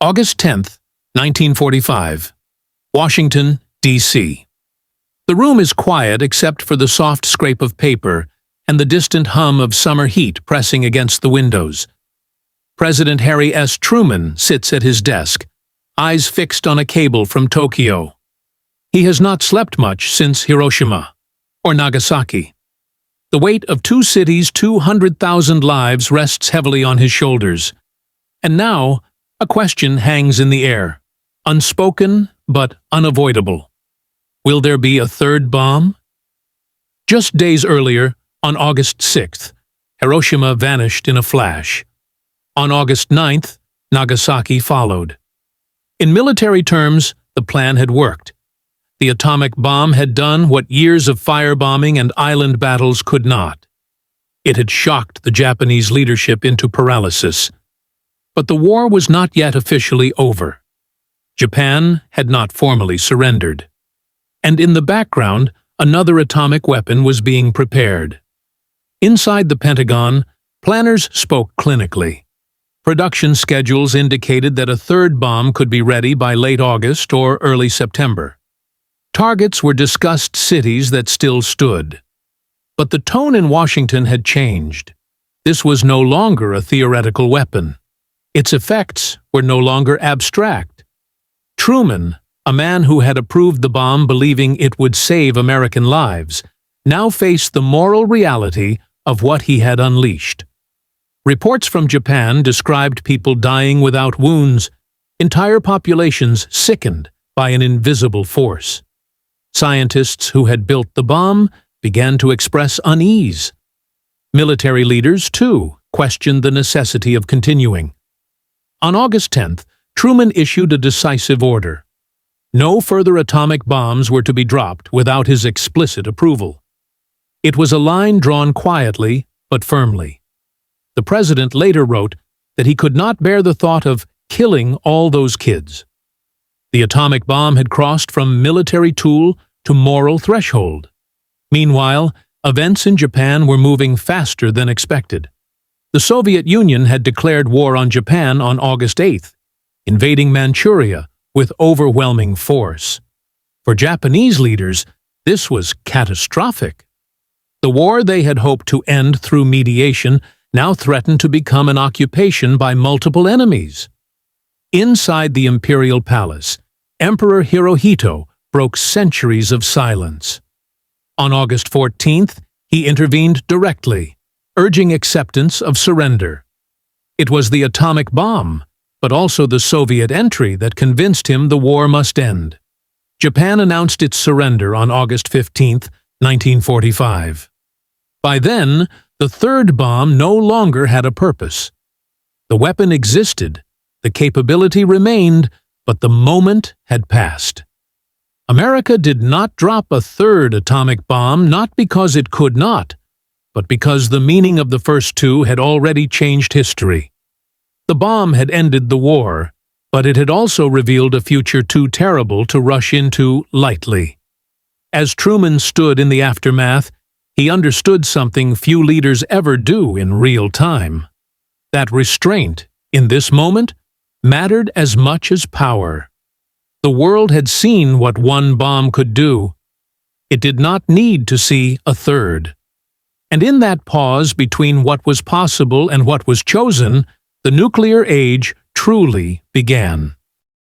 August 10th, 1945. Washington, D.C. The room is quiet except for the soft scrape of paper and the distant hum of summer heat pressing against the windows. President Harry S. Truman sits at his desk, eyes fixed on a cable from Tokyo. He has not slept much since Hiroshima or Nagasaki. The weight of two cities, 200,000 lives rests heavily on his shoulders. And now, a question hangs in the air, unspoken but unavoidable. Will there be a third bomb? Just days earlier, on August 6th, Hiroshima vanished in a flash. On August 9th, Nagasaki followed. In military terms, the plan had worked. The atomic bomb had done what years of firebombing and island battles could not. It had shocked the Japanese leadership into paralysis. But the war was not yet officially over. Japan had not formally surrendered. And in the background, another atomic weapon was being prepared. Inside the Pentagon, planners spoke clinically. Production schedules indicated that a third bomb could be ready by late August or early September. Targets were discussed, cities that still stood. But the tone in Washington had changed. This was no longer a theoretical weapon. Its effects were no longer abstract. Truman, a man who had approved the bomb believing it would save American lives, now faced the moral reality of what he had unleashed. Reports from Japan described people dying without wounds, entire populations sickened by an invisible force. Scientists who had built the bomb began to express unease. Military leaders, too, questioned the necessity of continuing. On August 10th, Truman issued a decisive order. No further atomic bombs were to be dropped without his explicit approval. It was a line drawn quietly but firmly. The president later wrote that he could not bear the thought of killing all those kids. The atomic bomb had crossed from military tool to moral threshold. Meanwhile, events in Japan were moving faster than expected. The Soviet Union had declared war on Japan on August 8th, invading Manchuria with overwhelming force. For Japanese leaders, this was catastrophic. The war they had hoped to end through mediation now threatened to become an occupation by multiple enemies. Inside the imperial palace, Emperor Hirohito broke centuries of silence. On August 14th, he intervened directly, urging acceptance of surrender. It was the atomic bomb, but also the Soviet entry that convinced him the war must end. Japan announced its surrender on August 15th, 1945. By then, the third bomb no longer had a purpose. The weapon existed, the capability remained, but the moment had passed. America did not drop a third atomic bomb not because it could not, but because the meaning of the first two had already changed history. The bomb had ended the war, but it had also revealed a future too terrible to rush into lightly. As Truman stood in the aftermath, he understood something few leaders ever do in real time. That restraint, in this moment, mattered as much as power. The world had seen what one bomb could do. It did not need to see a third. And in that pause between what was possible and what was chosen, the nuclear age truly began.